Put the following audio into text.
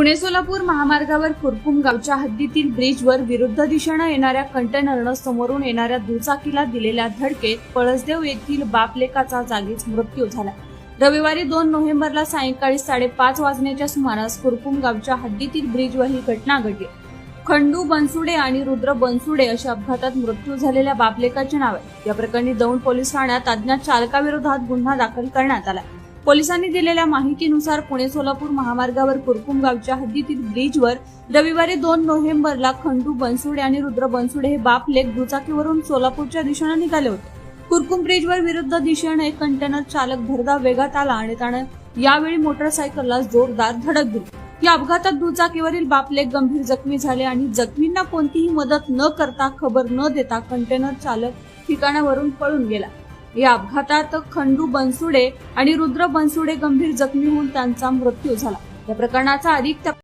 पुणे सोलापूर महामार्गावर कुरकुम गावच्या हद्दीतील ब्रिजवर विरुद्ध दिशेने येणाऱ्या कंटेनरनं समोरून येणाऱ्या दुचाकीला दिलेल्या धडकेत पळसदेव येथील बापलेकाचा जागीच मृत्यू झाला। रविवारी 2 नोव्हेंबरला सायंकाळी 5:30 वाजण्याच्या सुमारास कुरकुम गावच्या हद्दीतील ब्रिजवर ही घटना घडली। खंडू बनसुडे आणि रुद्र बनसुडे अशा अपघातात मृत्यू झालेल्या बापलेकाचे नाव आहे। या प्रकरणी दौंड पोलीस ठाण्यात अज्ञात चालकाविरोधात गुन्हा दाखल करण्यात आला। पोलिसांनी दिलेल्या माहितीनुसार पुणे सोलापूर महामार्गावर कुरकुम गावच्या हद्दीतील ब्रिजवर रविवारी 2 नोव्हेंबरला खंडू बनसुडे आणि रुद्र बनसुडे हे बापलेक दुचाकीवरून सोलापूरच्या दिशेने निघाले होते। कुरकुम ब्रिजवर विरुद्ध दिशेने एक कंटेनर चालक भरधाव वेगात आला आणि त्याने यावेळी मोटरसायकलला जोरदार धडक दिली। या अपघातात दुचाकीवरील बापलेक गंभीर जखमी झाले आणि जखमींना कोणतीही मदत न करता खबर न देता कंटेनर चालक ठिकाणावरून पळून गेला। या अपघातात खंडू बनसुडे आणि रुद्र बनसुडे गंभीर जखमी होऊन त्यांचा मृत्यू झाला। या प्रकरणाचा अधिक